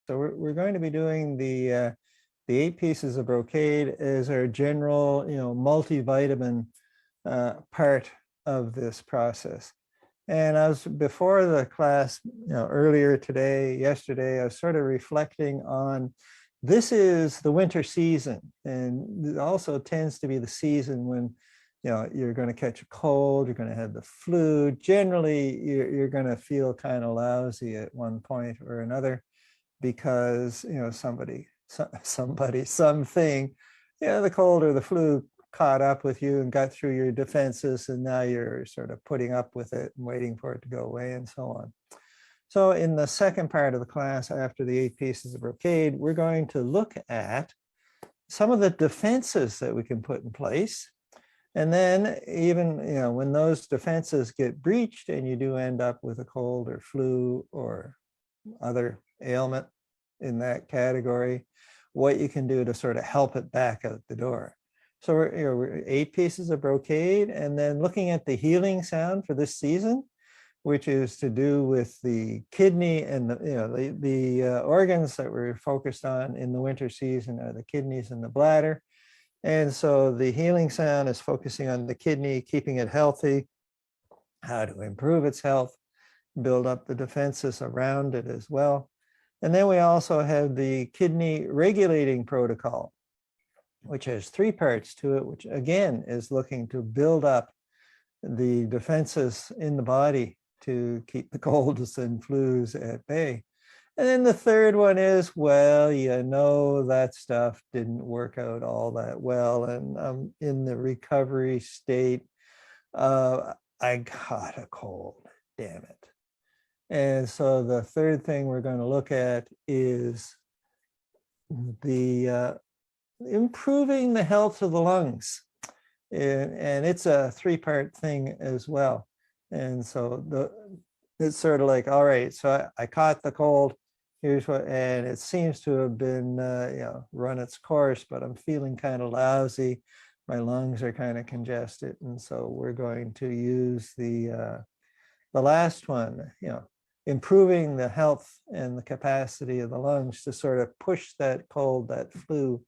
So we're going to be doing the 8 pieces of brocade as our general, multivitamin part of this process. And I was before the class, earlier today, yesterday, I was sort of reflecting on this is the winter season, and it also tends to be the season when you're going to catch a cold, you're going to have the flu. Generally, you're going to feel kind of lousy at one point or another because something, the cold or the flu caught up with you and got through your defenses, and now you're sort of putting up with it and waiting for it to go away and so on. So in the second part of the class, after the 8 pieces of brocade, we're going to look at some of the defenses that we can put in place. And then even, when those defenses get breached and you do end up with a cold or flu or other ailment in that category, what you can do to sort of help it back out the door. So we're 8 pieces of brocade, and then looking at the healing sound for this season, which is to do with the kidney and the organs that we're focused on in the winter season are the kidneys and the bladder. And so the healing sound is focusing on the kidney, keeping it healthy, how to improve its health, build up the defenses around it as well. And then we also have the kidney regulating protocol, which has 3 parts to it, which again is looking to build up the defenses in the body to keep the colds and flus at bay. And then the third one is, well, that stuff didn't work out all that well. And I'm in the recovery state. I got a cold, damn it. And so the third thing we're going to look at is the improving the health of the lungs. And it's a 3-part thing as well. And so it's sort of like, all right, so I caught the cold. Here's what, and it seems to have been, run its course, but I'm feeling kind of lousy. My lungs are kind of congested. And so we're going to use the last one, improving the health and the capacity of the lungs to sort of push that cold, that flu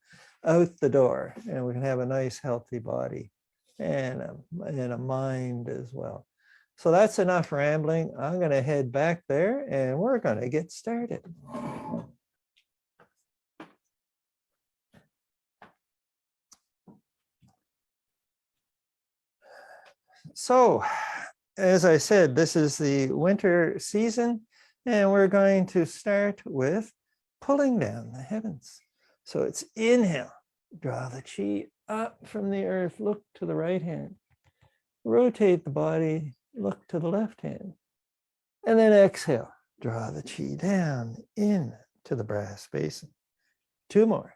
out the door, and we can have a nice healthy body and a mind as well. So that's enough rambling. I'm going to head back there and we're going to get started. So, as I said, this is the winter season, and we're going to start with pulling down the heavens. So it's inhale, draw the chi up from the earth, look to the right hand, rotate the body, look to the left hand, and then exhale, draw the chi down in to the brass basin. 2 more.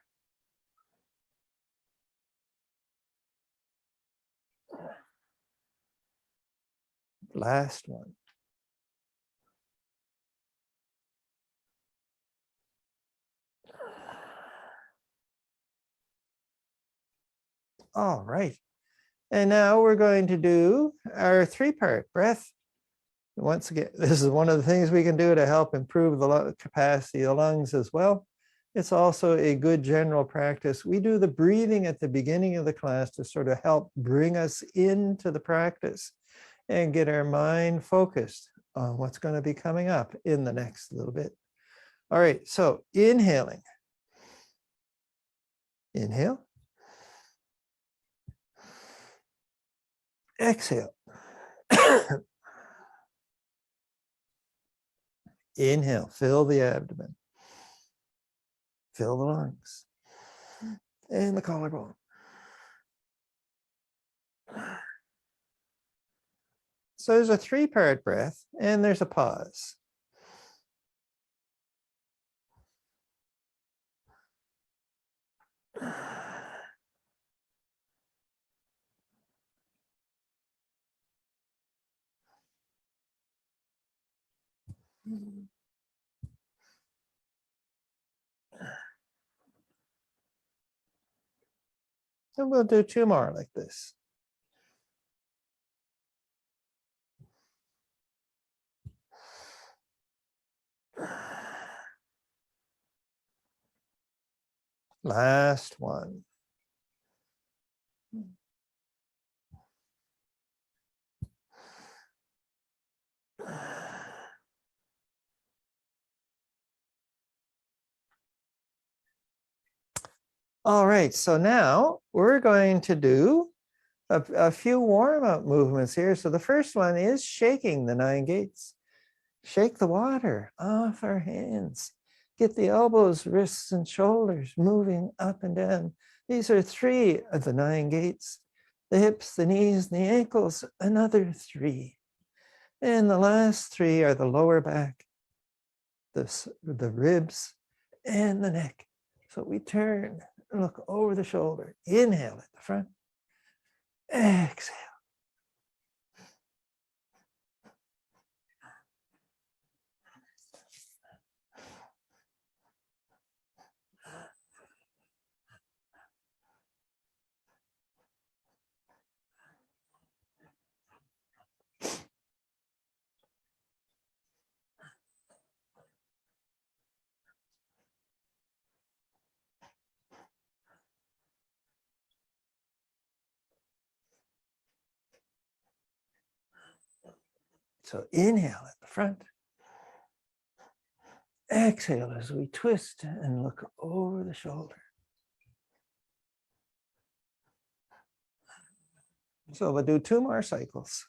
Last one. All right. And now we're going to do our 3-part breath. Once again, this is one of the things we can do to help improve the capacity of the lungs as well. It's also a good general practice. We do the breathing at the beginning of the class to sort of help bring us into the practice and get our mind focused on what's going to be coming up in the next little bit. All right, so inhaling. Inhale. Exhale. Inhale, fill the abdomen. Fill the lungs. And the collarbone. So there's a 3-part breath, and there's a pause. And we'll do 2 more like this. Last one. All right, so now we're going to do a few warm-up movements here. So the first one is shaking the 9 gates. Shake the water off our hands. Get the elbows, wrists, and shoulders moving up and down. These are 3 of the 9 gates. The hips, the knees, and the ankles, another 3. And the last 3 are the lower back, the ribs, and the neck. So we turn, look over the shoulder. Inhale at the front. Exhale. So inhale at the front. Exhale as we twist and look over the shoulder. So we'll do 2 more cycles.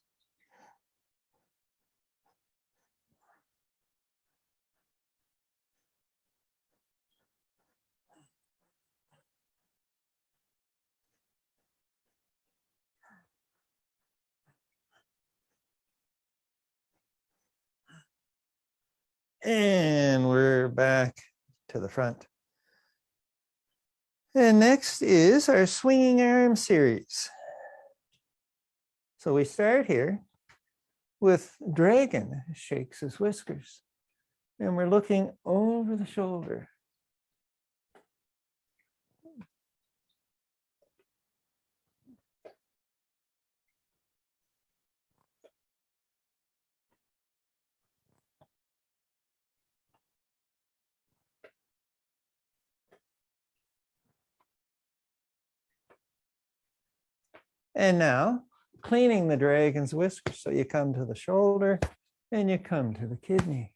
And we're back to the front. And next is our swinging arm series. So we start here with dragon shakes his whiskers. And we're looking over the shoulder. And now cleaning the dragon's whiskers. So you come to the shoulder and you come to the kidney.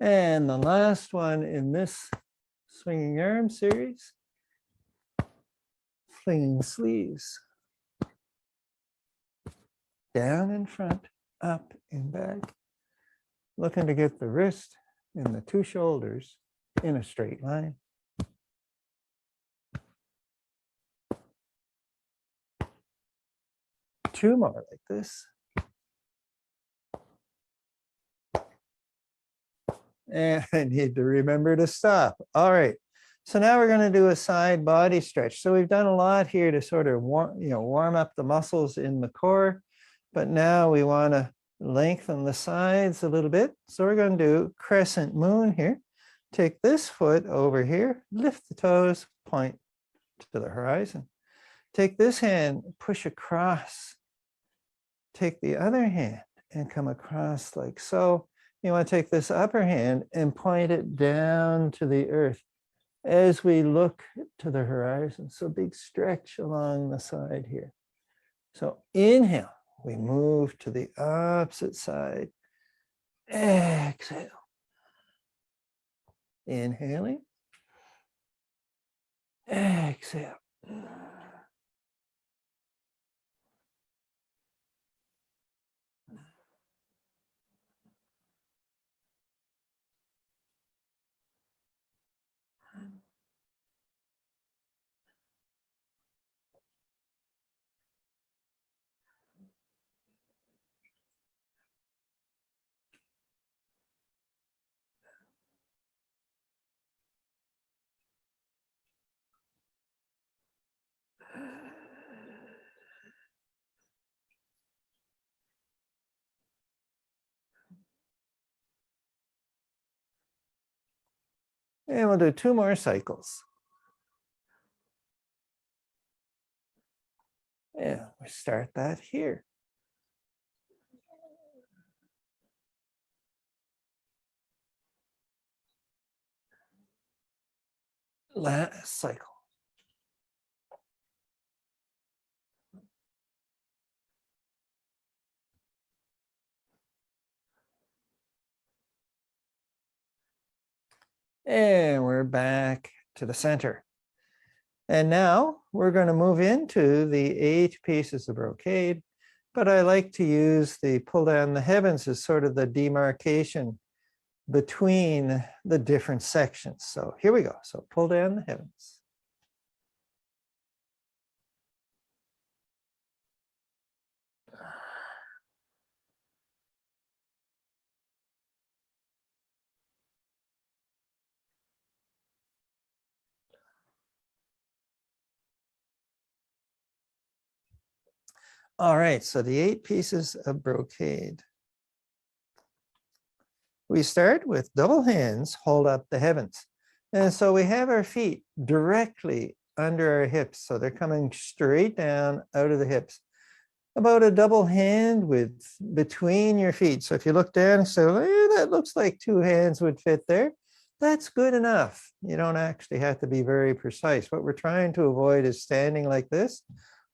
And the last one in this swinging arm series, flinging sleeves. Down in front, up and back. Looking to get the wrist and the 2 shoulders in a straight line. Two more like this. And I need to remember to stop. All right. So now we're going to do a side body stretch. So we've done a lot here to sort of warm up the muscles in the core, but now we want to lengthen the sides a little bit. So we're going to do crescent moon here. Take this foot over here, lift the toes, point to the horizon. Take this hand, push across. Take the other hand and come across like so. You want to take this upper hand and point it down to the earth as we look to the horizon. So big stretch along the side here. So inhale, we move to the opposite side. Exhale. Inhaling. Exhale. And we'll do 2 more cycles. Yeah, we start that here. Last cycle. And we're back to the center. And now we're going to move into the 8 pieces of brocade, but I like to use the pull down the heavens as sort of the demarcation between the different sections. So here we go. So pull down the heavens. All right, so the 8 pieces of brocade. We start with double hands, hold up the heavens. And so we have our feet directly under our hips. So they're coming straight down out of the hips. About a double hand width between your feet. So if you look down and say, that looks like 2 hands would fit there. That's good enough. You don't actually have to be very precise. What we're trying to avoid is standing like this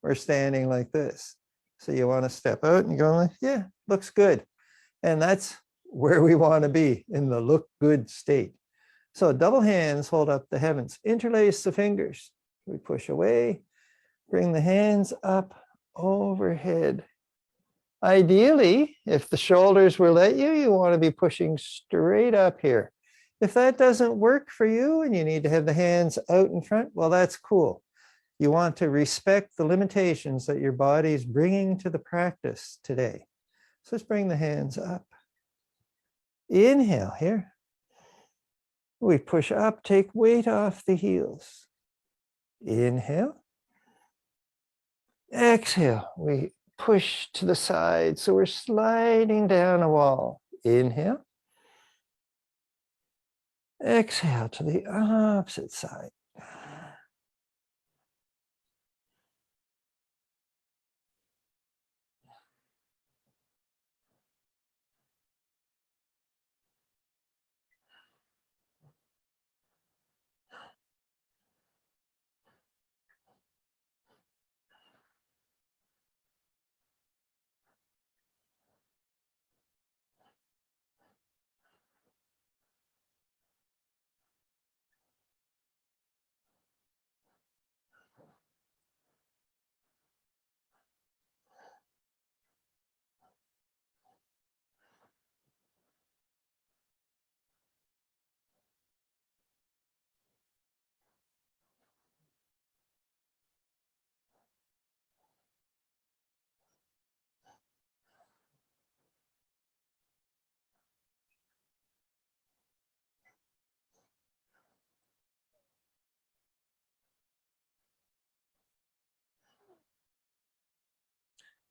or standing like this. So you want to step out and you go, yeah, looks good. And that's where we want to be, in the look good state. So double hands hold up the heavens, interlace the fingers. We push away, bring the hands up overhead. Ideally, if the shoulders will let you, you want to be pushing straight up here. If that doesn't work for you and you need to have the hands out in front, well, that's cool. You want to respect the limitations that your body is bringing to the practice today. So let's bring the hands up. Inhale here. We push up, take weight off the heels. Inhale. Exhale. We push to the side. So we're sliding down a wall. Inhale. Exhale to the opposite side.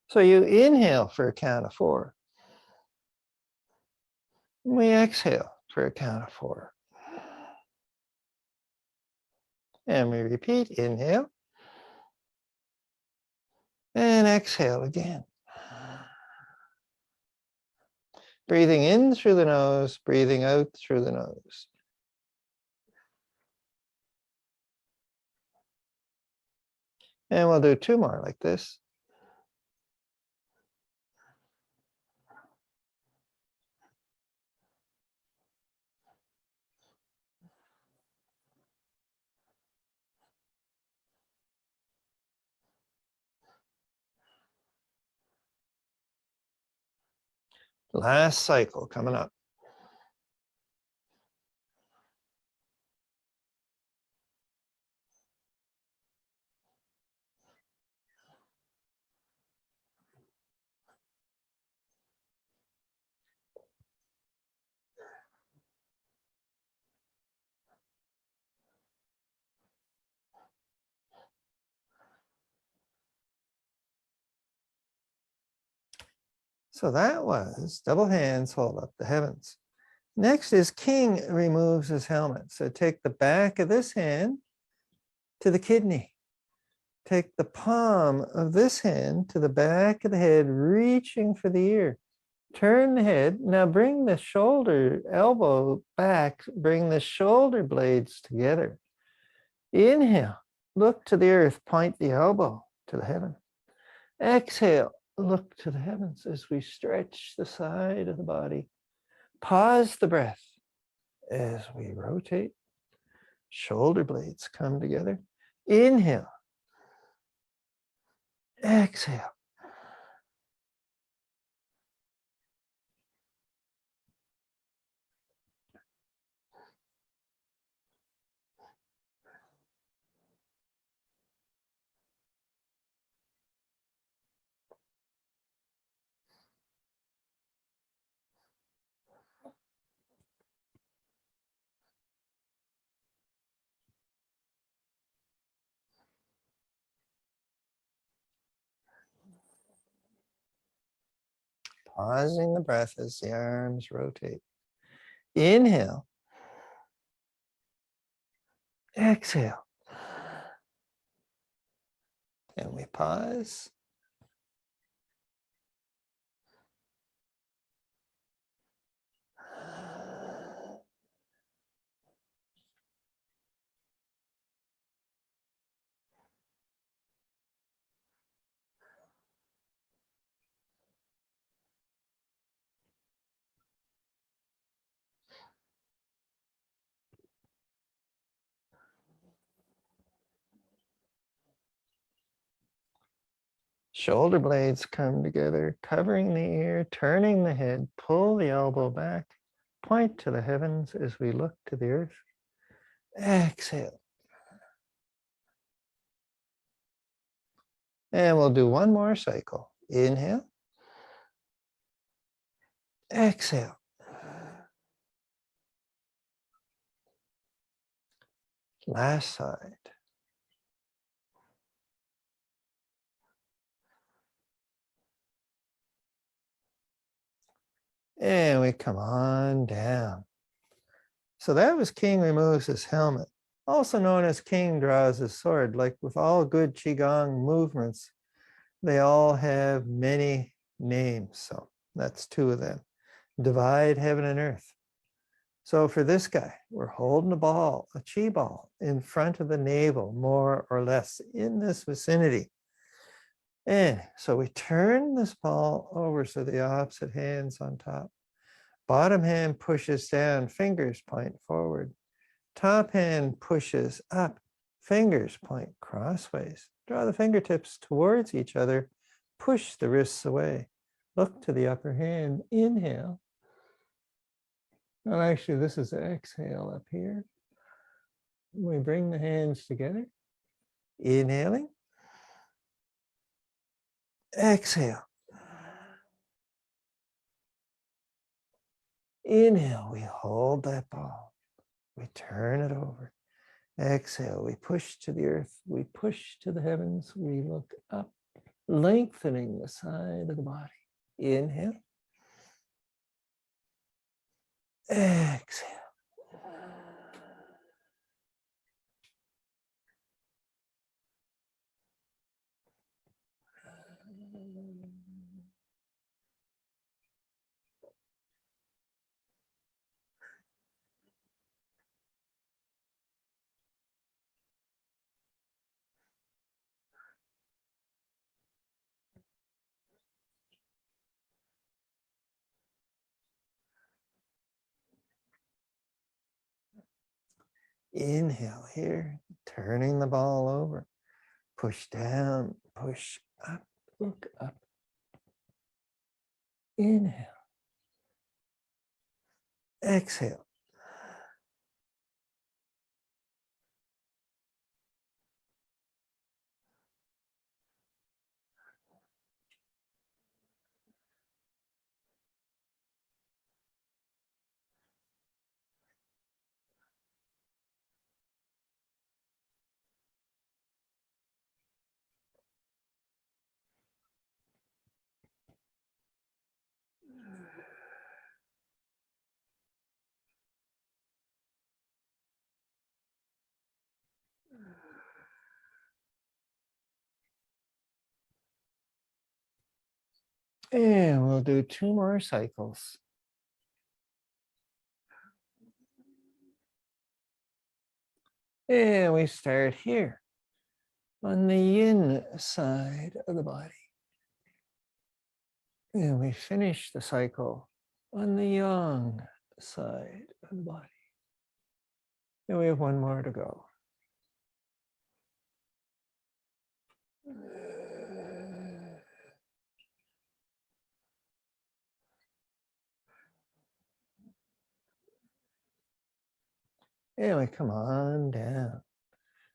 So you inhale for a count of 4. We exhale for a count of 4. And we repeat, inhale. And exhale again. Breathing in through the nose, breathing out through the nose. And we'll do 2 more like this. Last cycle coming up. So that was double hands hold up the heavens. Next is king removes his helmet. So take the back of this hand to the kidney. Take the palm of this hand to the back of the head, reaching for the ear. Turn the head. Now bring the shoulder, elbow back. Bring the shoulder blades together. Inhale. Look to the earth. Point the elbow to the heaven. Exhale. Look to the heavens as we stretch the side of the body. Pause the breath as we rotate. Shoulder blades come together. Inhale. Exhale. Pausing the breath as the arms rotate. Inhale. Exhale. And we pause. Shoulder blades come together, covering the ear, turning the head, pull the elbow back, point to the heavens as we look to the earth. Exhale. And we'll do one more cycle. Inhale. Exhale. Last side. And we come on down. So that was King removes his helmet, also known as King draws his sword. Like with all good Qigong movements, they all have many names. So that's two of them. Divide heaven and earth. So for this guy, we're holding a ball, a Qi ball, in front of the navel, more or less in this vicinity. And so we turn this ball over so the opposite hand's on top. Bottom hand pushes down, fingers point forward. Top hand pushes up, fingers point crossways. Draw the fingertips towards each other, push the wrists away. Look to the upper hand, inhale. Well, actually, this is exhale up here. We bring the hands together, inhaling, exhale. Inhale, we hold that ball. We turn it over. Exhale, we push to the earth. We push to the heavens. We look up, lengthening the side of the body. Inhale. Exhale. Inhale here, turning the ball over. Push down, push up, look up. Inhale. Exhale. And we'll do 2 more cycles. And we start here on the yin side of the body. And we finish the cycle on the yang side of the body. And we have 1 more to go. And we come on down.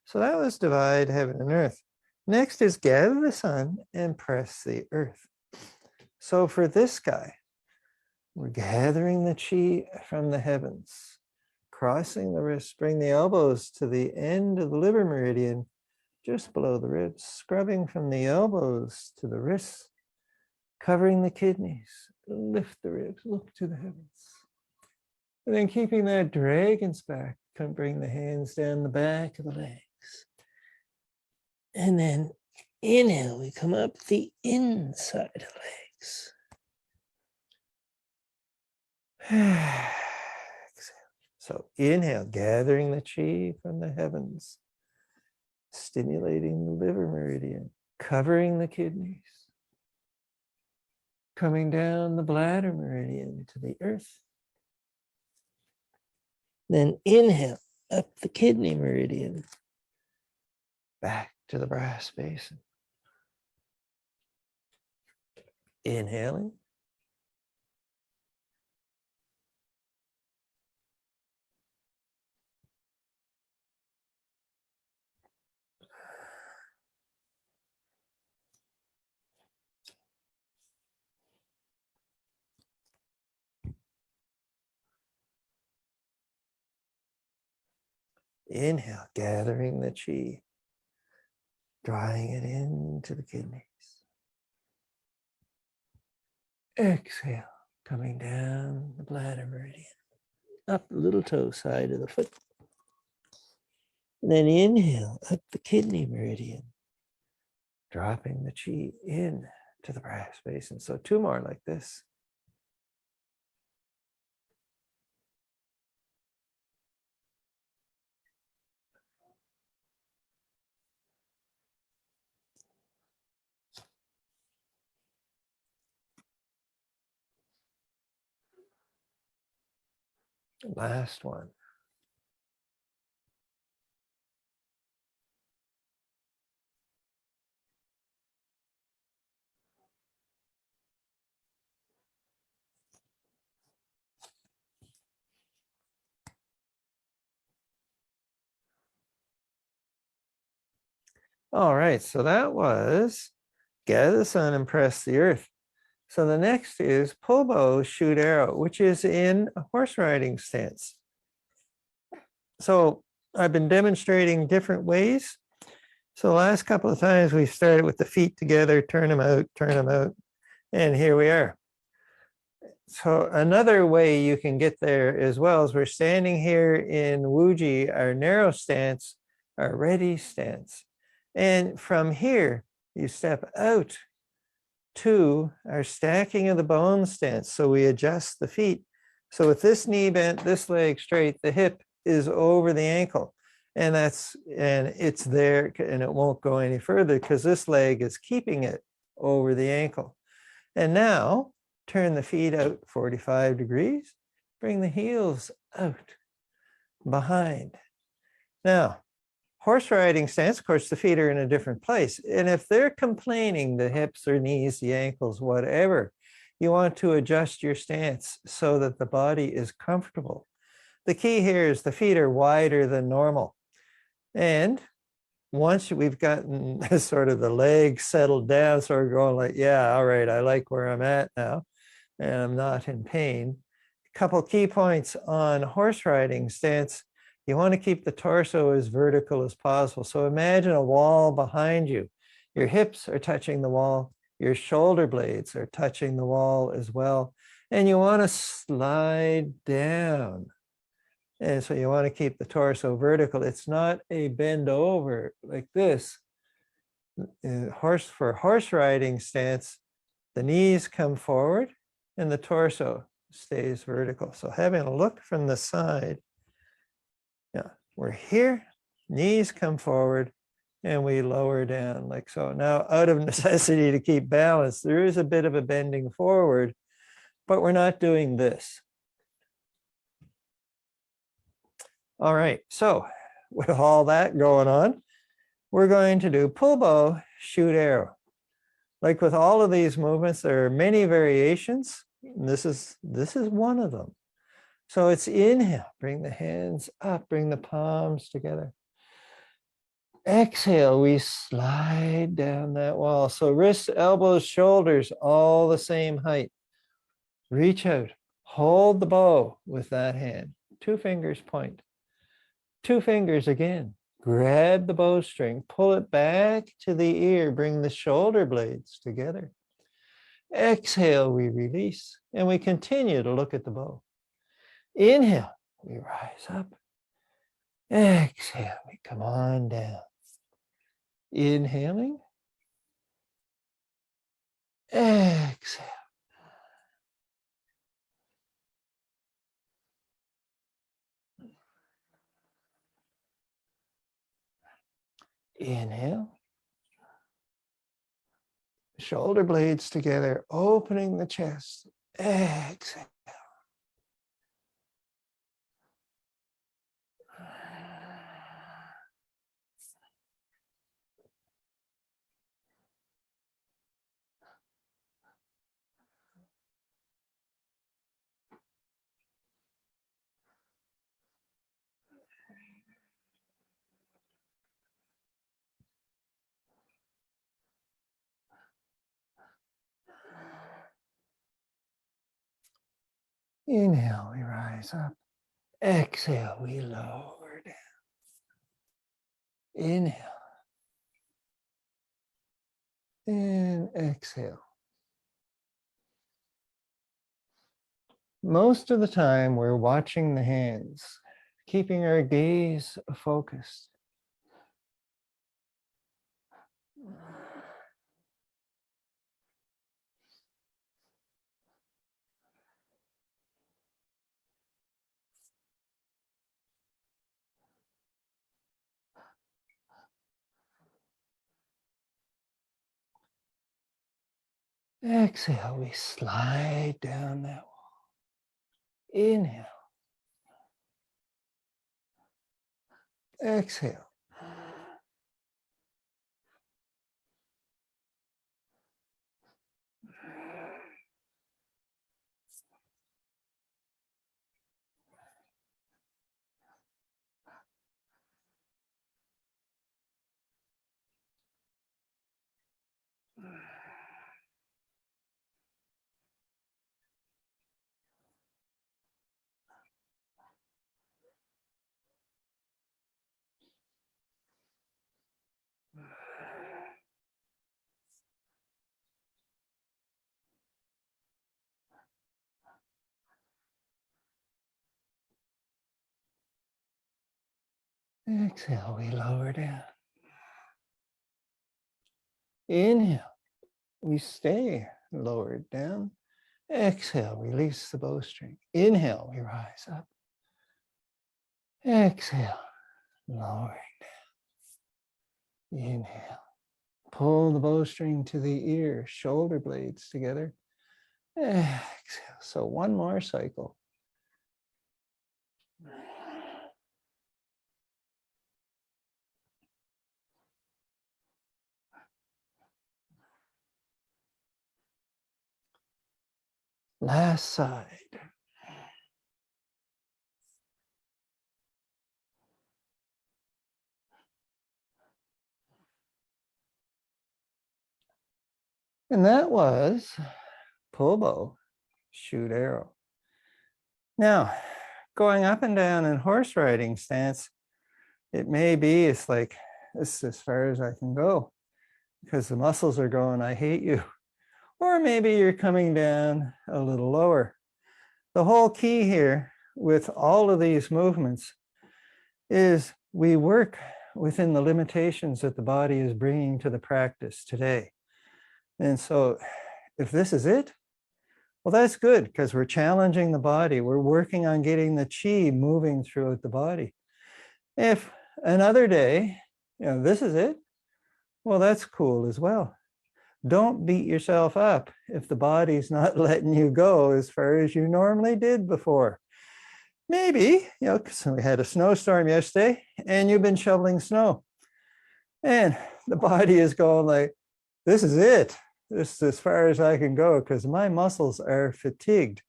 So that was divide heaven and earth. Next is gather the sun and press the earth. So for this guy, we're gathering the chi from the heavens, crossing the wrists, bring the elbows to the end of the liver meridian, just below the ribs, scrubbing from the elbows to the wrists, covering the kidneys, lift the ribs, look to the heavens. And then keeping that dragon's back, come bring the hands down the back of the legs. And then inhale, we come up the inside of the legs. Exhale. So inhale, gathering the chi from the heavens, stimulating the liver meridian, covering the kidneys, coming down the bladder meridian to the earth. Then inhale, up the kidney meridian, back to the brass basin. Inhaling. Inhale, gathering the chi, drawing it into the kidneys. Exhale, coming down the bladder meridian, up the little toe side of the foot. And then inhale, up the kidney meridian, dropping the chi in to the brass basin. So 2 more like this. Last one. All right, so that was gather the sun and press the earth. So the next is pull bow, shoot arrow, which is in a horse riding stance. So I've been demonstrating different ways. So the last couple of times we started with the feet together, turn them out, and here we are. So another way you can get there as well is we're standing here in Wuji, our narrow stance, our ready stance. And from here, you step out to our stacking of the bone stance. So we adjust the feet. So with this knee bent, this leg straight, the hip is over the ankle. And it's there and it won't go any further because this leg is keeping it over the ankle. And now turn the feet out 45 degrees, bring the heels out behind. Now, horse riding stance, of course, the feet are in a different place. And if they're complaining, the hips or knees, the ankles, whatever, you want to adjust your stance so that the body is comfortable. The key here is the feet are wider than normal. And once we've gotten sort of the legs settled down, so we're going like, yeah, all right, I like where I'm at now, and I'm not in pain. A couple key points on horse riding stance. You want to keep the torso as vertical as possible. So imagine a wall behind you. Your hips are touching the wall. Your shoulder blades are touching the wall as well. And you want to slide down. And so you want to keep the torso vertical. It's not a bend over like this. For horse riding stance, The knees come forward and the torso stays vertical. So having a look from the side, yeah, we're here, knees come forward, and we lower down like so. Now, out of necessity to keep balance, there is a bit of a bending forward, but we're not doing this. All right, so with all that going on, we're going to do pull bow, shoot arrow. Like with all of these movements, there are many variations. This is one of them. So it's inhale, bring the hands up, bring the palms together. Exhale, we slide down that wall. So wrists, elbows, shoulders, all the same height. Reach out, hold the bow with that hand. 2 fingers point. 2 fingers again. Grab the bowstring, pull it back to the ear, bring the shoulder blades together. Exhale, we release, and we continue to look at the bow. Inhale, we rise up. Exhale, we come on down. Inhaling. Exhale. Inhale. Shoulder blades together, opening the chest. Exhale. Inhale, we rise up. Exhale, we lower down. Inhale. And exhale. Most of the time, we're watching the hands, keeping our gaze focused. Exhale, we slide down that wall. Inhale. Exhale. Exhale, we lower down. Inhale, we stay lowered down. Exhale, release the bowstring. Inhale, we rise up. Exhale, lowering down. Inhale, pull the bowstring to the ear, shoulder blades together. Exhale, so one more cycle. Last side. And that was pull bow, shoot arrow. Now, going up and down in horse riding stance, it may be it's like, this is as far as I can go because the muscles are going, I hate you. Or maybe you're coming down a little lower. The whole key here with all of these movements is we work within the limitations that the body is bringing to the practice today. And so if this is it, well, that's good because we're challenging the body. We're working on getting the chi moving throughout the body. If another day, this is it, well, that's cool as well. Don't beat yourself up if the body's not letting you go as far as you normally did before. Maybe, because we had a snowstorm yesterday and you've been shoveling snow. And the body is going like, this is it. This is as far as I can go because my muscles are fatigued.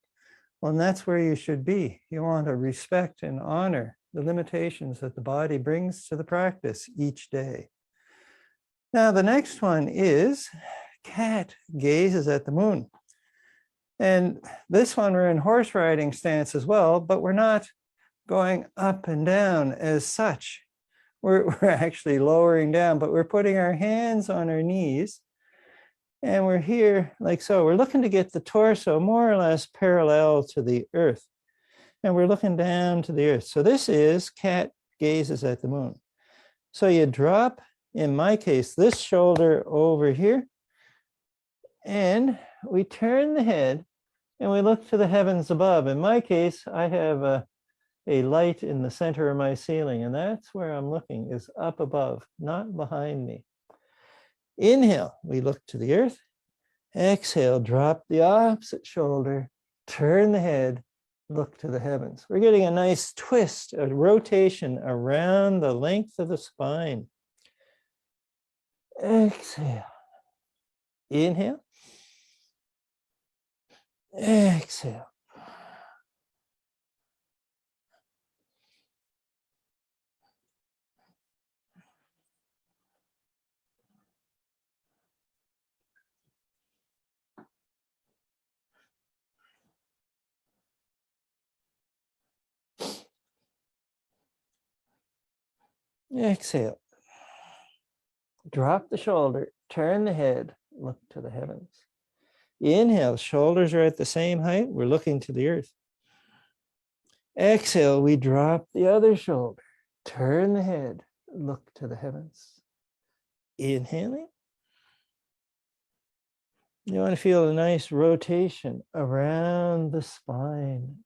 Well, and that's where you should be. You want to respect and honor the limitations that the body brings to the practice each day. Now, the next one is cat gazes at the moon. And this one, we're in horse riding stance as well, but we're not going up and down as such. We're actually lowering down, but we're putting our hands on our knees. And we're here like so. We're looking to get the torso more or less parallel to the earth. And we're looking down to the earth. So this is cat gazes at the moon. So you drop, in my case, this shoulder over here. And we turn the head and we look to the heavens above. In my case, I have a light in the center of my ceiling, and that's where I'm looking, is up above, not behind me. Inhale, we look to the earth. Exhale, drop the opposite shoulder, turn the head, look to the heavens. We're getting a nice twist, a rotation around the length of the spine. Exhale. Inhale. Exhale. Exhale. Drop the shoulder, turn the head, look to the heavens. Inhale, shoulders are at the same height. We're looking to the earth. Exhale, we drop the other shoulder, turn the head, look to the heavens. Inhaling. You want to feel a nice rotation around the spine.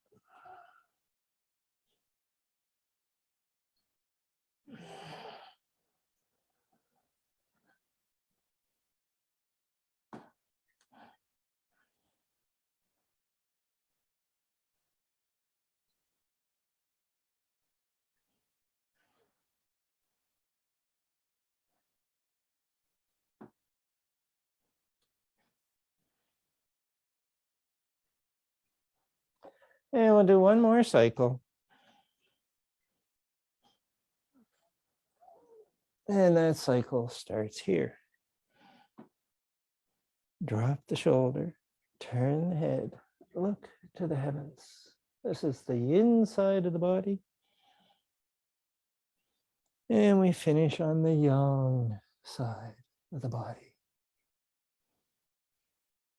And we'll do one more cycle. And that cycle starts here. Drop the shoulder, turn the head, look to the heavens. This is the inside of the body. And we finish on the yang side of the body.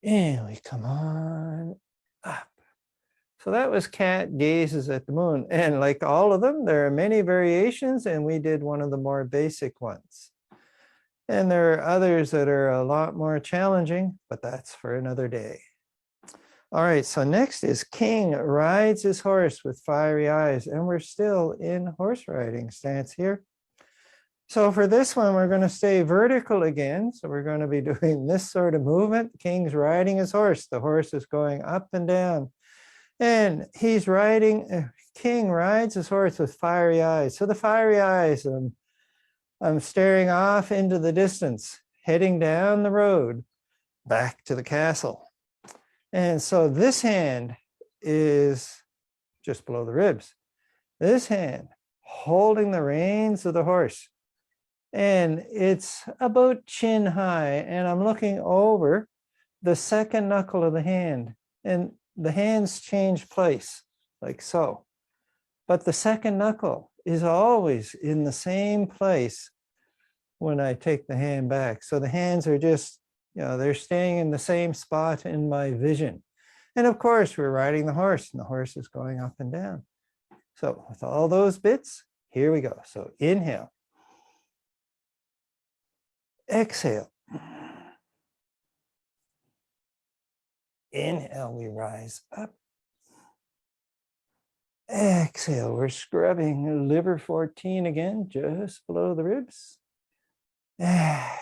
And we come on up. So that was cat gazes at the moon. And like all of them, there are many variations, and we did one of the more basic ones. And there are others that are a lot more challenging, but that's for another day. All right, so next is king rides his horse with fiery eyes, and we're still in horse riding stance here. So for this one, we're going to stay vertical again. So we're going to be doing this sort of movement. King's riding his horse. The horse is going up and down. And he's riding, king rides his horse with fiery eyes. So the fiery eyes, I'm staring off into the distance, heading down the road, back to the castle. And so this hand is just below the ribs. This hand holding the reins of the horse. And it's about chin high. And I'm looking over the second knuckle of the hand. And the hands change place, like so. But the second knuckle is always in the same place when I take the hand back. So the hands are just, they're staying in the same spot in my vision. And of course, we're riding the horse, and the horse is going up and down. So with all those bits, here we go. So inhale. Exhale. Inhale, we rise up. Exhale, we're scrubbing liver 14 again, just below the ribs. Exhale.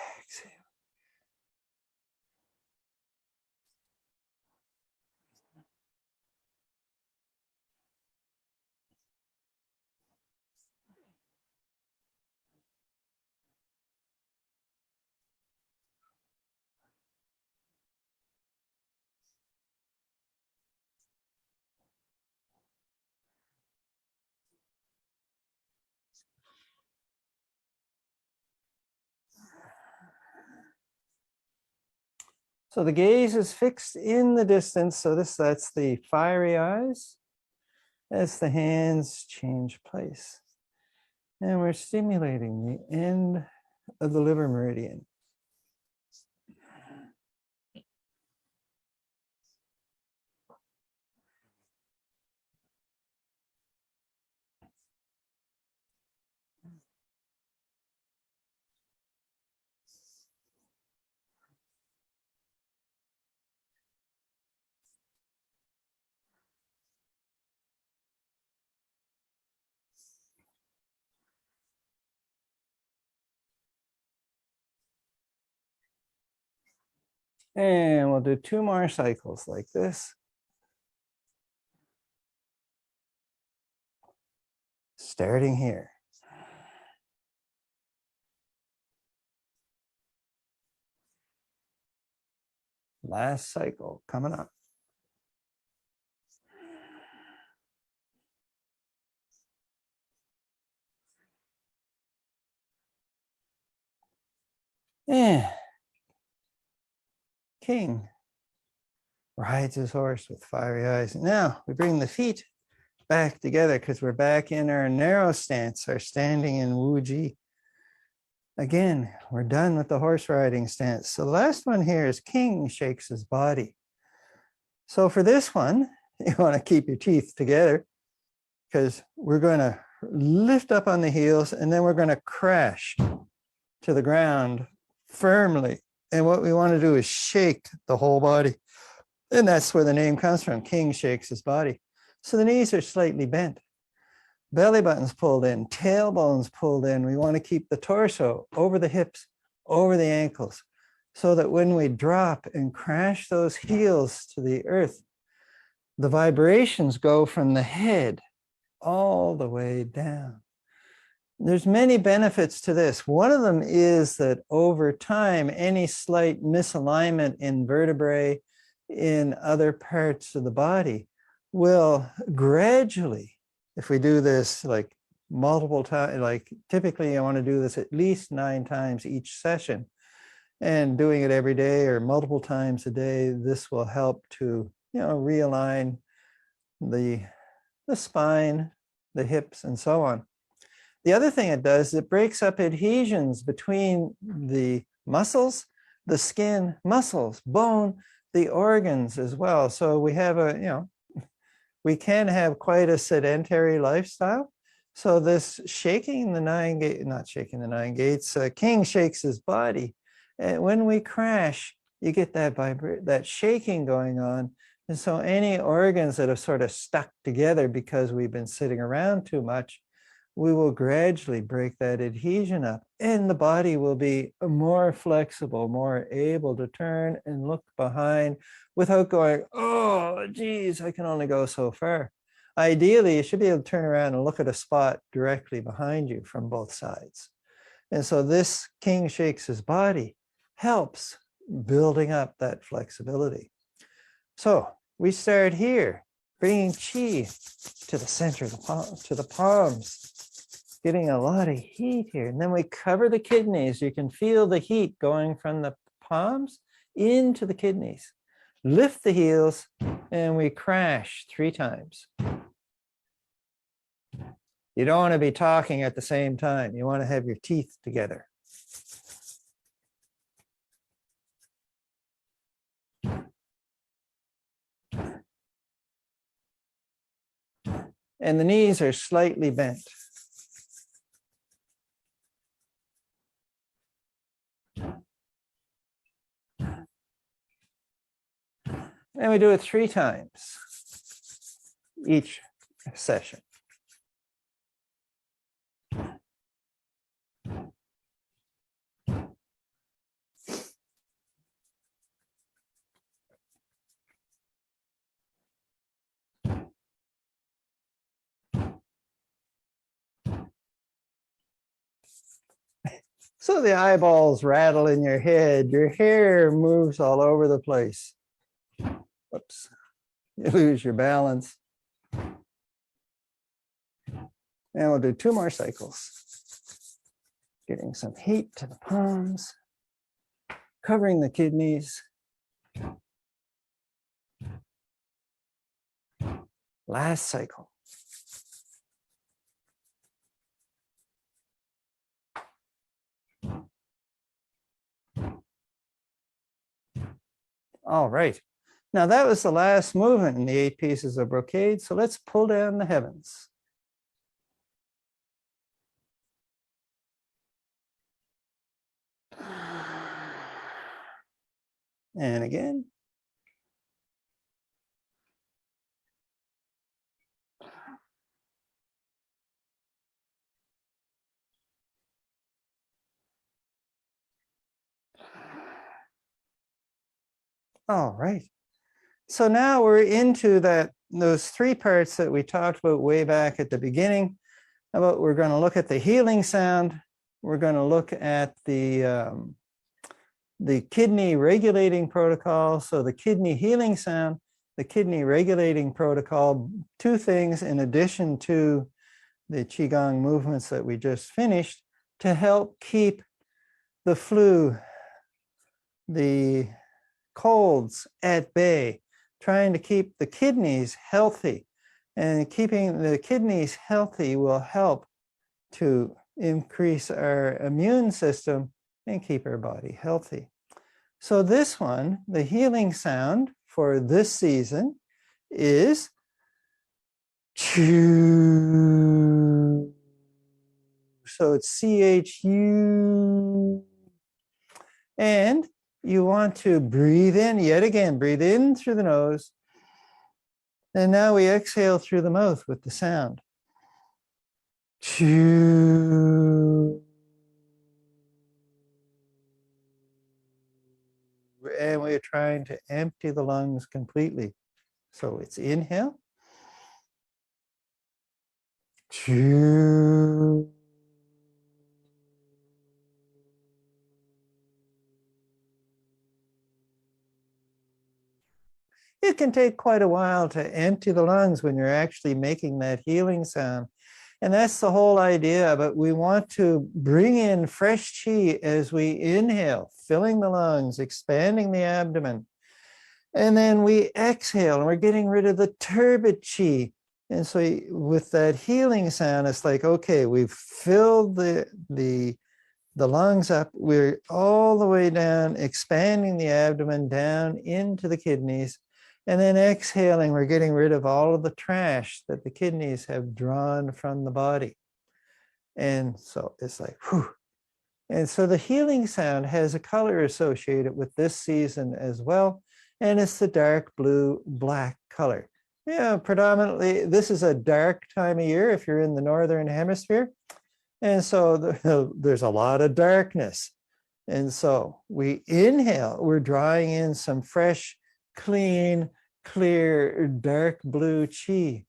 So the gaze is fixed in the distance. So that's the fiery eyes. As the hands change place. And we're stimulating the end of the liver meridian. And we'll do 2 more cycles like this. Starting here. Last cycle coming up. And king rides his horse with fiery eyes. Now we bring the feet back together because we're back in our narrow stance, our standing in Wu Ji. Again, we're done with the horse riding stance. So the last one here is king shakes his body. So for this one, you want to keep your teeth together because we're going to lift up on the heels and then we're going to crash to the ground firmly. And what we want to do is shake the whole body. And that's where the name comes from. King shakes his body. So the knees are slightly bent. Belly button's pulled in, tailbone's pulled in. We want to keep the torso over the hips, over the ankles, so that when we drop and crash those heels to the earth, the vibrations go from the head all the way down. There's many benefits to this. One of them is that over time, any slight misalignment in vertebrae in other parts of the body will gradually, if we do this like multiple times, like typically I want to do this at least 9 times each session, and doing it every day or multiple times a day, this will help to, realign the spine, the hips, and so on. The other thing it does, it breaks up adhesions between the muscles, the skin, muscles, bone, the organs as well. So we have we can have quite a sedentary lifestyle. So this shaking the 9 gates, not shaking the 9 gates, king shakes his body. And when we crash, you get that shaking going on. And so any organs that have sort of stuck together because we've been sitting around too much, we will gradually break that adhesion up and the body will be more flexible, more able to turn and look behind without going, oh, geez, I can only go so far. Ideally, you should be able to turn around and look at a spot directly behind you from both sides. And so this king shakes his body helps building up that flexibility. So we start here, bringing chi to the center of the palm, to the palms, getting a lot of heat here. And then we cover the kidneys. You can feel the heat going from the palms into the kidneys. Lift the heels and we crash 3 times. You don't want to be talking at the same time. You want to have your teeth together. And the knees are slightly bent. And we do it 3 times each session. So the eyeballs rattle in your head, your hair moves all over the place. Whoops, you lose your balance. And we'll do 2 more cycles. Getting some heat to the palms, covering the kidneys. Last cycle. All right. Now that was the last movement in the 8 pieces of brocade. So let's pull down the heavens. And again. All right. So now we're into those 3 parts that we talked about way back at the beginning. We're going to look at the healing sound. We're going to look at the kidney regulating protocol. So the kidney healing sound, the kidney regulating protocol, 2 things in addition to the Qigong movements that we just finished to help keep the flu, the colds at bay, trying to keep the kidneys healthy. And keeping the kidneys healthy will help to increase our immune system and keep our body healthy. So this one, the healing sound for this season is Chu. So it's CHU. And you want to breathe in, yet again, breathe in through the nose. And now we exhale through the mouth with the sound. Chu. And we're trying to empty the lungs completely. So it's inhale. Chu. It can take quite a while to empty the lungs when you're actually making that healing sound. And that's the whole idea, but we want to bring in fresh qi as we inhale, filling the lungs, expanding the abdomen. And then we exhale and we're getting rid of the turbid qi. And so with that healing sound, it's like, okay, we've filled the lungs up, we're all the way down, expanding the abdomen down into the kidneys. And then exhaling, we're getting rid of all of the trash that the kidneys have drawn from the body. And so it's like, whew. And so the healing sound has a color associated with this season as well. And it's the dark blue, black color. Yeah, predominantly, this is a dark time of year if you're in the Northern Hemisphere. And so there's a lot of darkness. And so we inhale, we're drawing in some fresh, clean, clear, dark blue qi.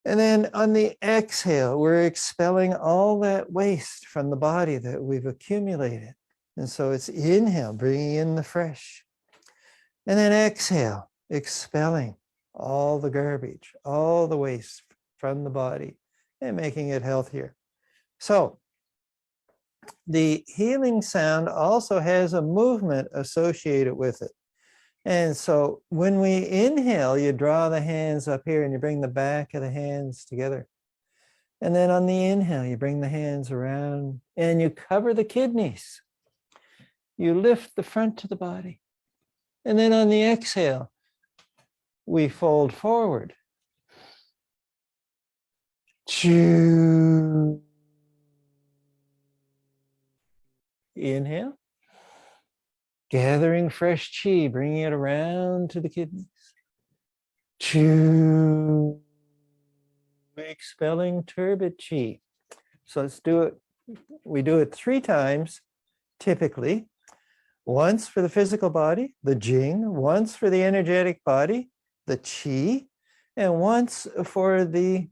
And then on the exhale, we're expelling all that waste from the body that we've accumulated. And so it's inhale, bringing in the fresh. And then exhale, expelling all the garbage, all the waste from the body and making it healthier. So the healing sound also has a movement associated with it. And so when we inhale, you draw the hands up here and you bring the back of the hands together. And then on the inhale, you bring the hands around and you cover the kidneys. You lift the front of the body. And then on the exhale, we fold forward. Chew. Inhale. gathering fresh chi, bringing it around to the kidneys. Chew, expelling turbid chi. So let's do it. We do it 3 times, typically. Once for the physical body, the jing, once for the energetic body, the qi, and once for the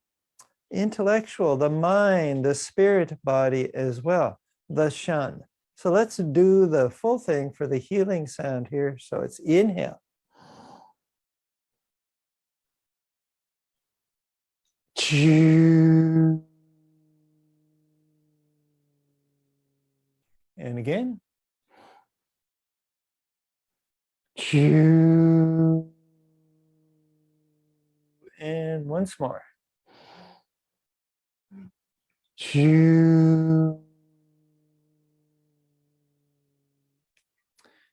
intellectual, the mind, the spirit body as well, the shan. So let's do the full thing for the healing sound here. So it's inhale. Chew. And again. Chew. And once more. Chew.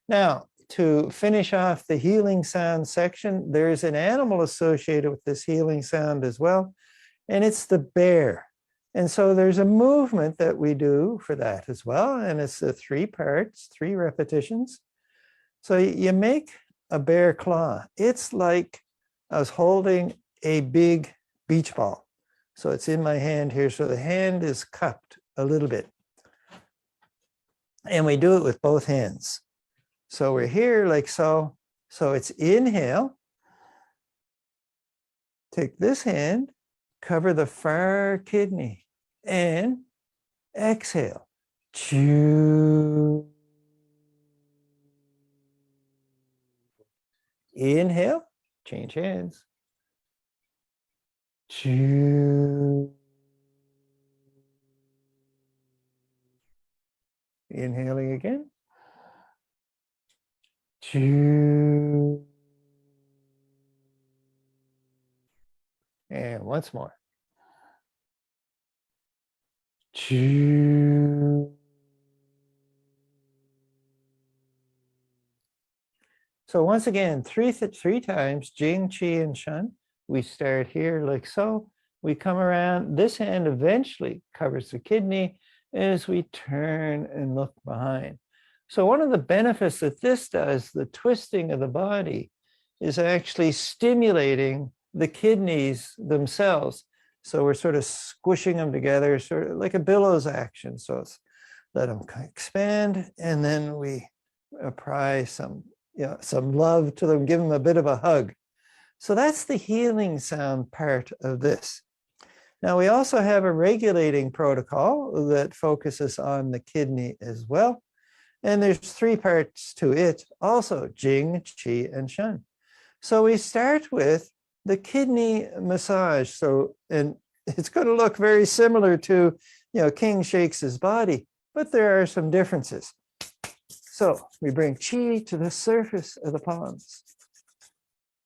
Now, to finish off the healing sound section, there's an animal associated with this healing sound as well, and it's the bear. And so there's a movement that we do for that as well, and it's the 3 parts, 3 repetitions. So you make a bear claw. It's like I was holding a big beach ball. So it's in my hand here. So the hand is cupped a little bit. And we do it with both hands. So we're here like so. So it's inhale. Take this hand, cover the far kidney, and exhale. Chew. Inhale, change hands. Chew. Inhaling again. Chew. And once more. Chew. So once again, three times, Jing, Qi, and Shen. We start here like so. We come around. This hand eventually covers the kidney as we turn and look behind. So one of the benefits that this does, the twisting of the body, is actually stimulating the kidneys themselves. So we're sort of squishing them together, sort of like a billows action. So it's let them expand, and then we apply some love to them, give them a bit of a hug. So that's the healing sound part of this. Now we also have a regulating protocol that focuses on the kidney as well. And there's 3 parts to it also, Jing, Qi, and Shen. So we start with the kidney massage. So, and it's going to look very similar to, King shakes his body, but there are some differences. So we bring Qi to the surface of the palms,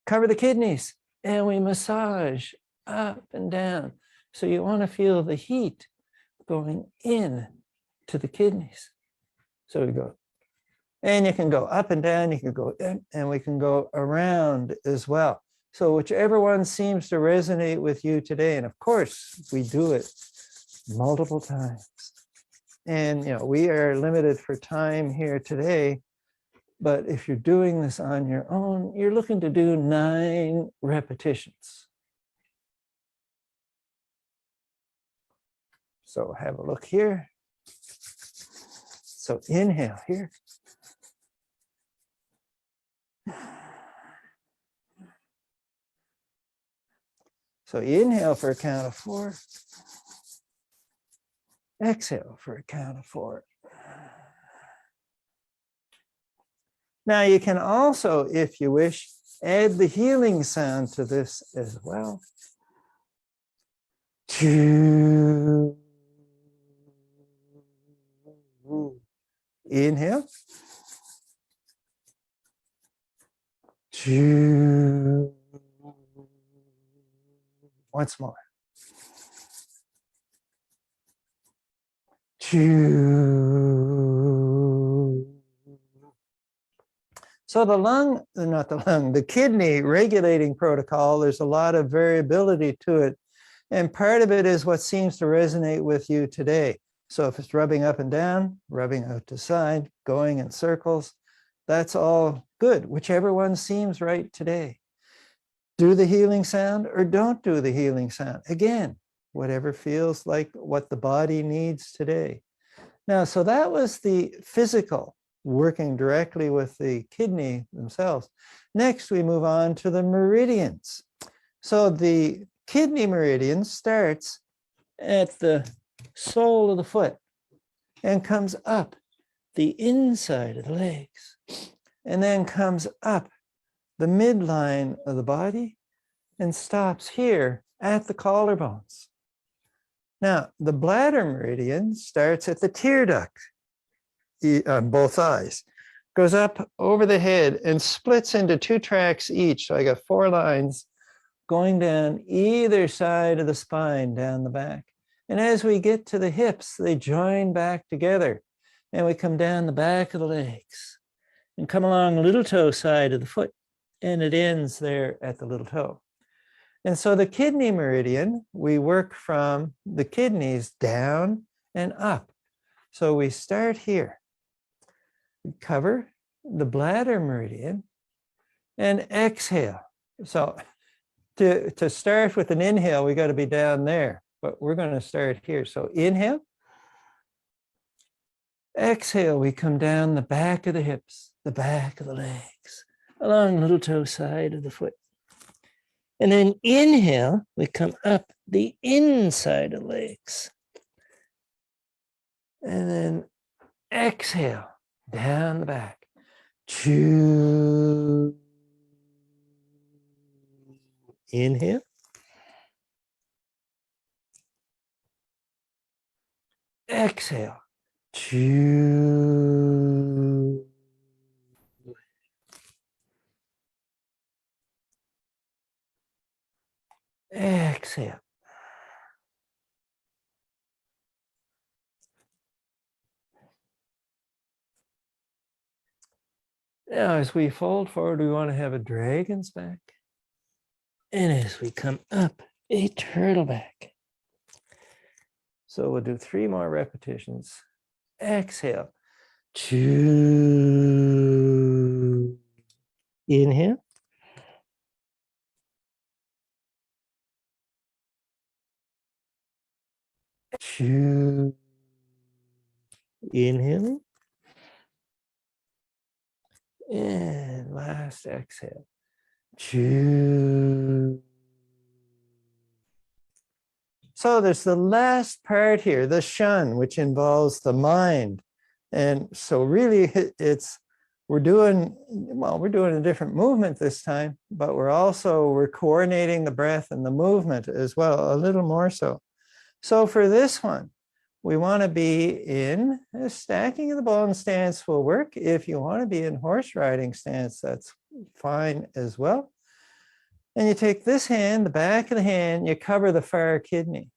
cover the kidneys, and we massage up and down. So you want to feel the heat going in to the kidneys. So we go, and you can go up and down, you can go in, and we can go around as well. So whichever one seems to resonate with you today, and of course, we do it multiple times. And we are limited for time here today, but if you're doing this on your own, you're looking to do 9 repetitions. So have a look here. So inhale here. So inhale for a count of 4. Exhale for a count of 4. Now you can also, if you wish, add the healing sound to this as well. Inhale. Once more. So the kidney regulating protocol, there's a lot of variability to it. And part of it is what seems to resonate with you today. So if it's rubbing up and down, rubbing out to side, going in circles, That's all good, whichever one seems right today. Do the healing sound or don't do the healing sound. Again, whatever feels like what the body needs today. Now, so that was the physical, working directly with the kidney themselves. Next, we move on to the meridians. So the kidney meridian starts at the sole of the foot and comes up the inside of the legs, and then comes up the midline of the body and stops here at the collarbones. Now, the bladder meridian starts at the tear duct on both eyes, goes up over the head and splits into 2 tracks each. So I got 4 lines going down either side of the spine down the back. And as we get to the hips, they join back together. And we come down the back of the legs and come along the little toe side of the foot. And it ends there at the little toe. And so the kidney meridian, we work from the kidneys down and up. So we start here. We cover the bladder meridian and exhale. So to start with an inhale, we got to be down there, but we're going to start here. So inhale. Exhale, we come down the back of the hips, the back of the legs, along the little toe side of the foot. And then inhale, we come up the inside of the legs. And then exhale, down the back. Chew. Inhale. Exhale. Chew. Exhale. Now, as we fold forward, we want to have a dragon's back. And as we come up, a turtle back. So we'll do 3 more repetitions. Exhale. Chew. Inhale. Chew. Inhale. And last exhale. Chew. So there's the last part here, the shun, which involves the mind. And so really we're doing a different movement this time, but we're coordinating the breath and the movement as well, a little more so. So for this one, we want to be in a stacking of the bone stance will work. If you want to be in horse riding stance, that's fine as well. And you take this hand, the back of the hand, you cover the far kidney.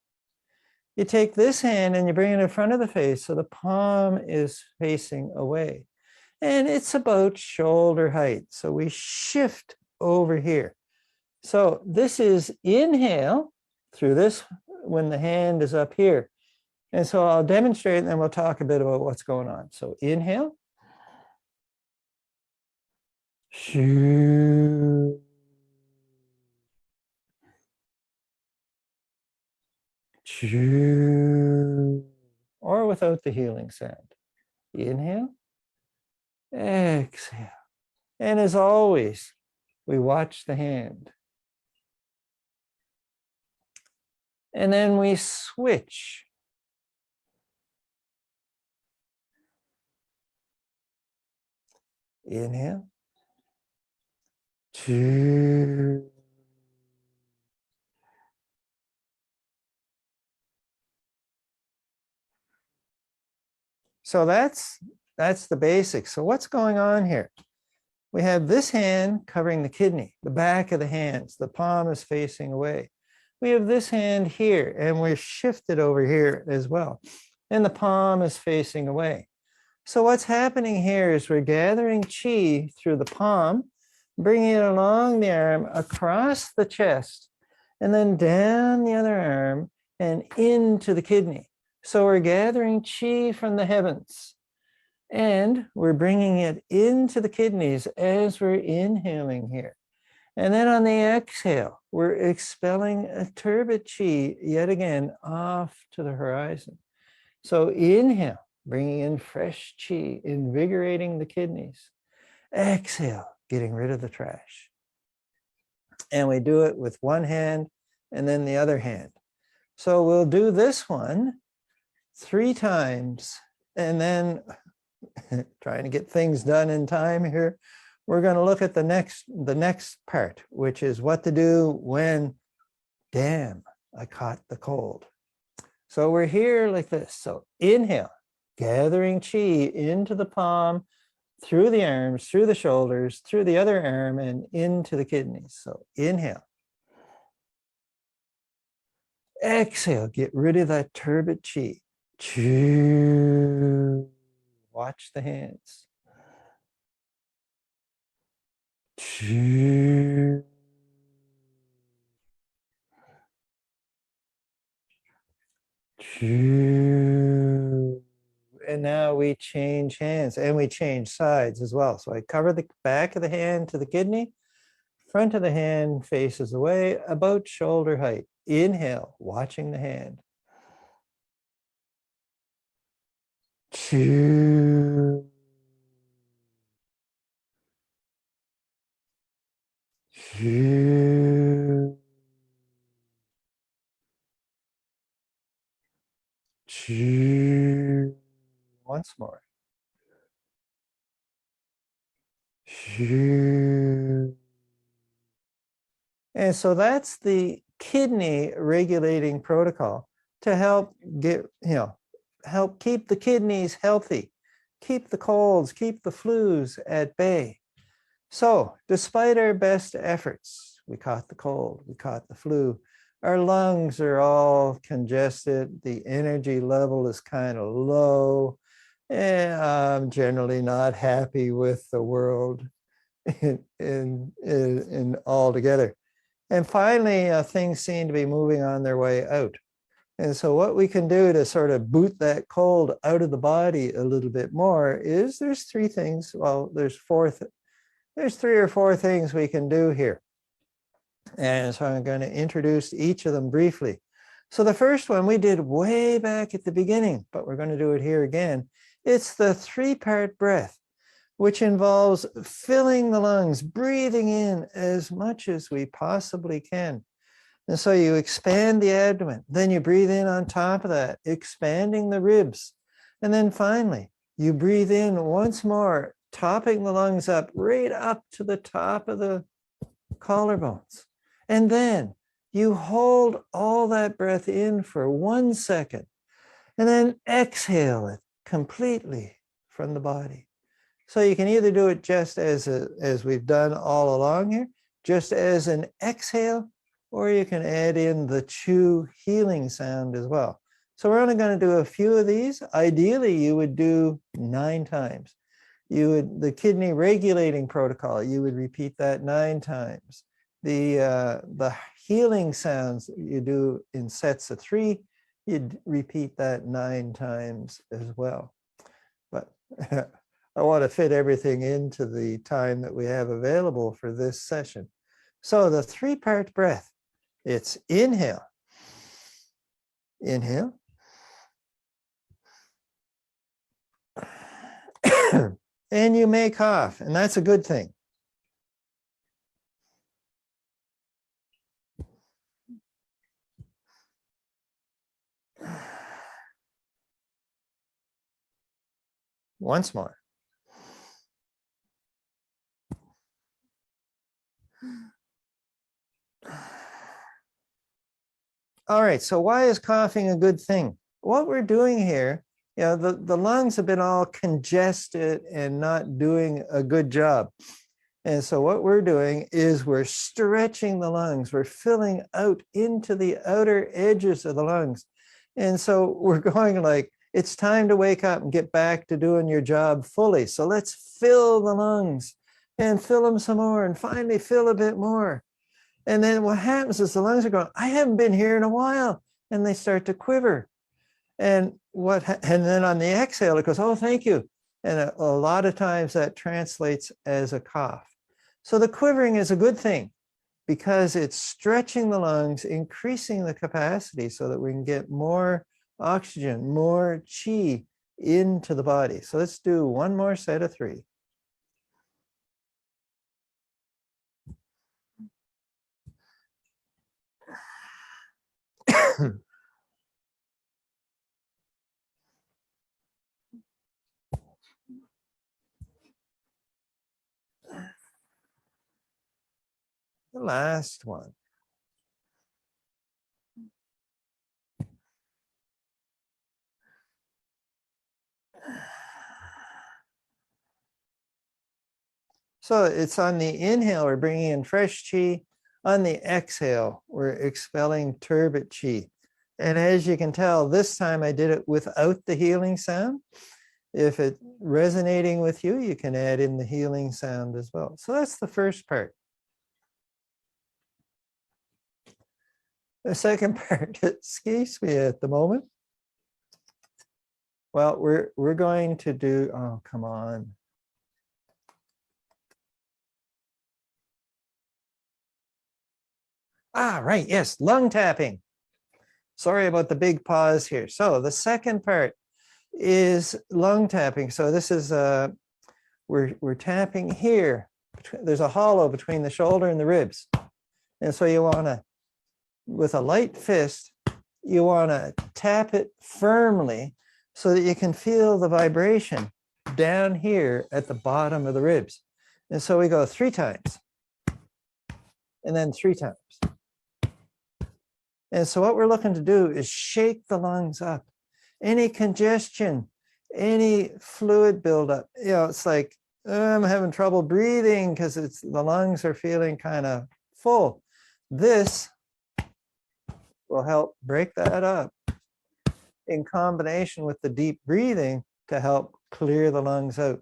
You take this hand and you bring it in front of the face so the palm is facing away. And it's about shoulder height. So we shift over here. So this is inhale through this when the hand is up here. And so I'll demonstrate and then we'll talk a bit about what's going on. So inhale. Shoo. Shoo. Or without the healing sound. Inhale. Exhale. And as always, we watch the hand. And then we switch. Inhale. Two. So that's the basics. So what's going on here? We have this hand covering the kidney, the back of the hands, the palm is facing away. We have this hand here, and we're shifted over here as well. And the palm is facing away. So what's happening here is we're gathering chi through the palm, bringing it along the arm, across the chest, and then down the other arm and into the kidney. So we're gathering chi from the heavens. And we're bringing it into the kidneys as we're inhaling here. And then on the exhale, we're expelling a turbid chi yet again off to the horizon. So inhale, bringing in fresh chi, invigorating the kidneys. Exhale, getting rid of the trash. And we do it with one hand and then the other hand. So we'll do this one 3 times, and then trying to get things done in time here, we're going to look at the next part, which is what to do when, damn, I caught the cold. So we're here like this. So inhale, gathering chi into the palm, through the arms, through the shoulders, through the other arm, and into the kidneys. So inhale. Exhale, get rid of that turbid chi. Choo. Watch the hands. Choo. Choo. And now we change hands and we change sides as well. So I cover the back of the hand to the kidney, front of the hand faces away about shoulder height. Inhale, watching the hand. Choo. Choo. Choo. Once more. Choo. And so that's the kidney regulating protocol to help get, help keep the kidneys healthy, keep the colds, keep the flus at bay. So despite our best efforts, we caught the cold, we caught the flu, our lungs are all congested, the energy level is kind of low, and I'm generally not happy with the world in altogether. And finally, things seem to be moving on their way out. And so what we can do to sort of boot that cold out of the body a little bit more is there's 3 things. Well, there's 3 or 4 things we can do here. And so I'm going to introduce each of them briefly. So the first one we did way back at the beginning, but we're going to do it here again. It's the 3-part breath, which involves filling the lungs, breathing in as much as we possibly can. And so you expand the abdomen, then you breathe in on top of that, expanding the ribs. And then finally, you breathe in once more, topping the lungs up, right up to the top of the collarbones. And then you hold all that breath in for 1 second, and then exhale it completely from the body. So you can either do it just as we've done all along here, just as an exhale, or you can add in the chew healing sound as well. So we're only going to do a few of these. Ideally, you would do 9 times. The kidney regulating protocol, you would repeat that 9 times. The healing sounds you do in sets of 3, you'd repeat that 9 times as well. But I want to fit everything into the time that we have available for this session. So the 3-part breath, it's inhale, inhale, and you may cough, and that's a good thing. Once more. All right, so why is coughing a good thing? What we're doing here, the lungs have been all congested and not doing a good job. And so what we're doing is we're stretching the lungs. We're filling out into the outer edges of the lungs. And so we're going like, it's time to wake up and get back to doing your job fully. So let's fill the lungs and fill them some more and finally fill a bit more. And then what happens is the lungs are going, I haven't been here in a while. And they start to quiver. And then on the exhale, it goes, oh, thank you. And a lot of times that translates as a cough. So the quivering is a good thing because it's stretching the lungs, increasing the capacity so that we can get more oxygen, more chi into the body. So let's do one more set of 3. The last one. So it's on the inhale, we're bringing in fresh chi. On the exhale, we're expelling turbid chi. And as you can tell, this time I did it without the healing sound. If it's resonating with you, you can add in the healing sound as well. So that's the first part. The second part escapes me at the moment. Well, we're going to do, oh, come on. Ah, right, yes, lung tapping. Sorry about the big pause here. So the second part is lung tapping. So this is, we're tapping here. There's a hollow between the shoulder and the ribs. And so you wanna, with a light fist, you wanna tap it firmly so that you can feel the vibration down here at the bottom of the ribs. And so we go 3 times and then 3 times. And so what we're looking to do is shake the lungs up. Any congestion, any fluid buildup, you know, it's like, I'm having trouble breathing because the lungs are feeling kind of full. This will help break that up in combination with the deep breathing to help clear the lungs out.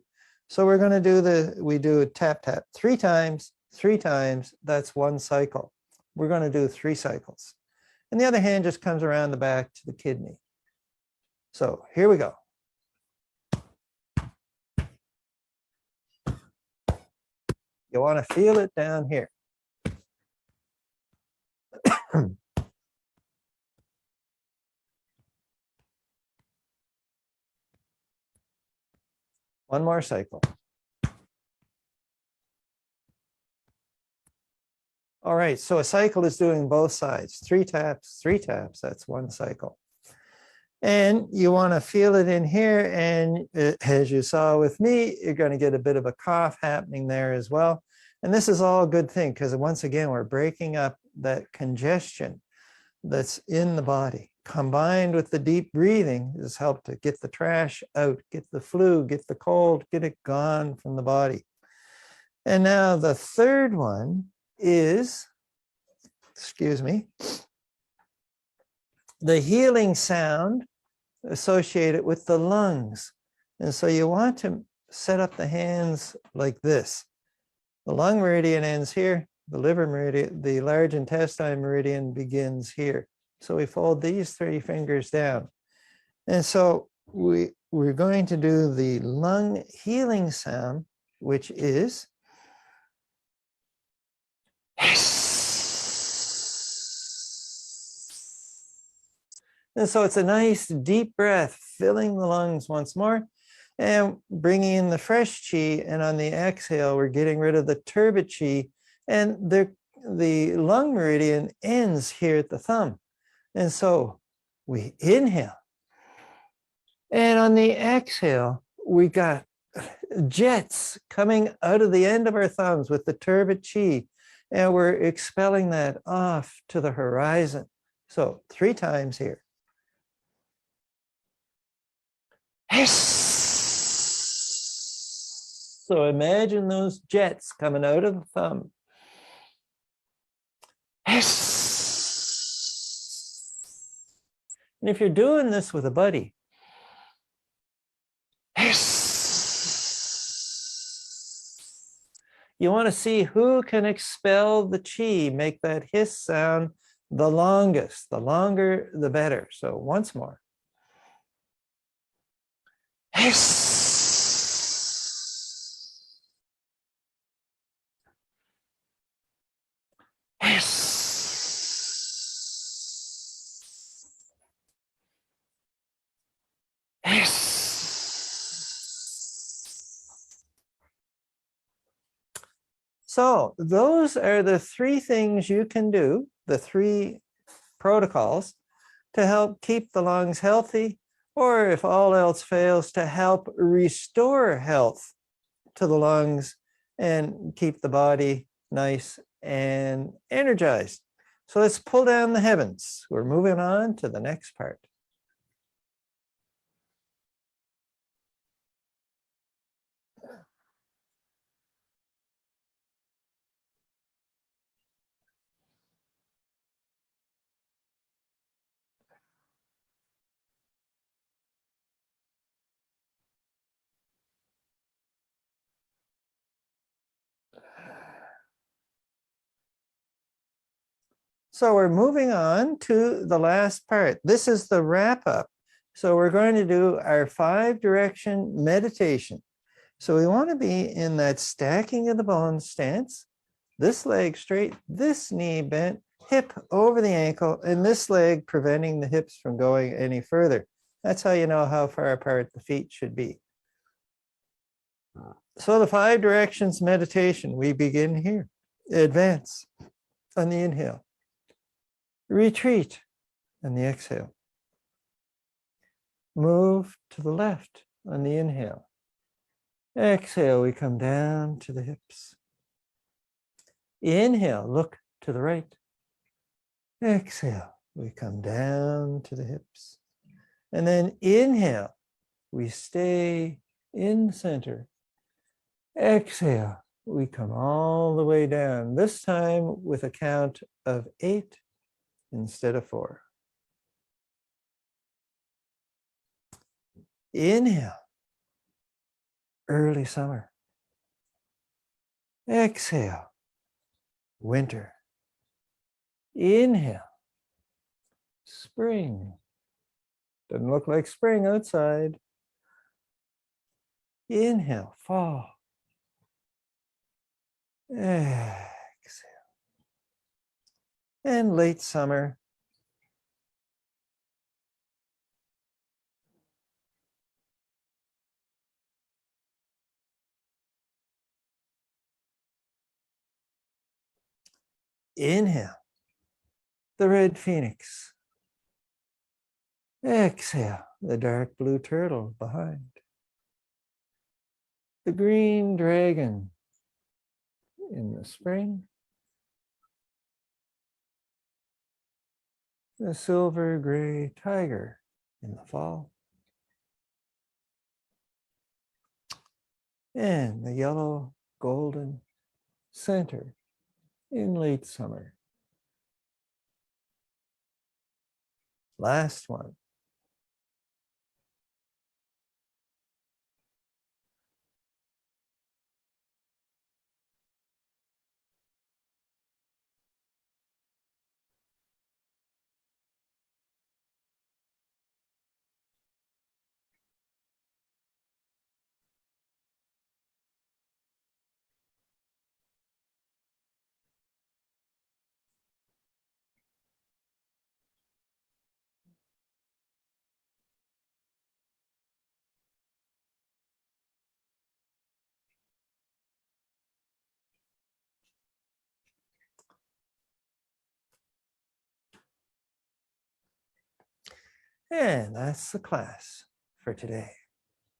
So we're going to do we do a tap, tap 3 times, 3 times. That's 1 cycle. We're going to do 3 cycles. And the other hand just comes around the back to the kidney. So here we go. You want to feel it down here. One more cycle. All right, so a cycle is doing both sides. 3 taps, 3 taps, that's 1 cycle. And you want to feel it in here, and as you saw with me, you're going to get a bit of a cough happening there as well. And this is all a good thing because once again, we're breaking up that congestion that's in the body. Combined with the deep breathing has helped to get the trash out, get the flu, get the cold, get it gone from the body. And now the third one is, excuse me, the healing sound associated with the lungs. And so you want to set up the hands like this. The lung meridian ends here, the liver meridian, the large intestine meridian begins here. So we fold these 3 fingers down. And so we're going to do the lung healing sound, which is and so it's a nice deep breath, filling the lungs once more and bringing in the fresh chi. And on the exhale, we're getting rid of the turbid chi. And the lung meridian ends here at the thumb. And so we inhale. And on the exhale, we got jets coming out of the end of our thumbs with the turbid chi. And we're expelling that off to the horizon. So 3 times here. So imagine those jets coming out of the thumb. And if you're doing this with a buddy, you want to see who can expel the chi, make that hiss sound the longest. The longer, the better. So once more. So those are the three things you can do, the three protocols to help keep the lungs healthy, or if all else fails, to help restore health to the lungs and keep the body nice and energized. So let's pull down the heavens. We're moving on to the next part. So we're moving on to the last part. This is the wrap up. So we're going to do our 5-direction meditation. So we want to be in that stacking of the bones stance, this leg straight, this knee bent, hip over the ankle, and this leg preventing the hips from going any further. That's how you know how far apart the feet should be. So the 5 directions meditation, we begin here. Advance on the inhale. Retreat on the exhale. Move to the left on the inhale. Exhale, we come down to the hips. Inhale, look to the right. Exhale, we come down to the hips. And then inhale, we stay in center. Exhale, we come all the way down, this time with a count of 8 instead of 4. Inhale, early summer. Exhale, winter. Inhale, spring. Doesn't look like spring outside. Inhale, fall. Exhale. And late summer. Inhale, the red phoenix. Exhale, the dark blue turtle behind. The green dragon in the spring. The silver gray tiger in the fall. And the yellow golden center in late summer. Last one. And that's the class for today.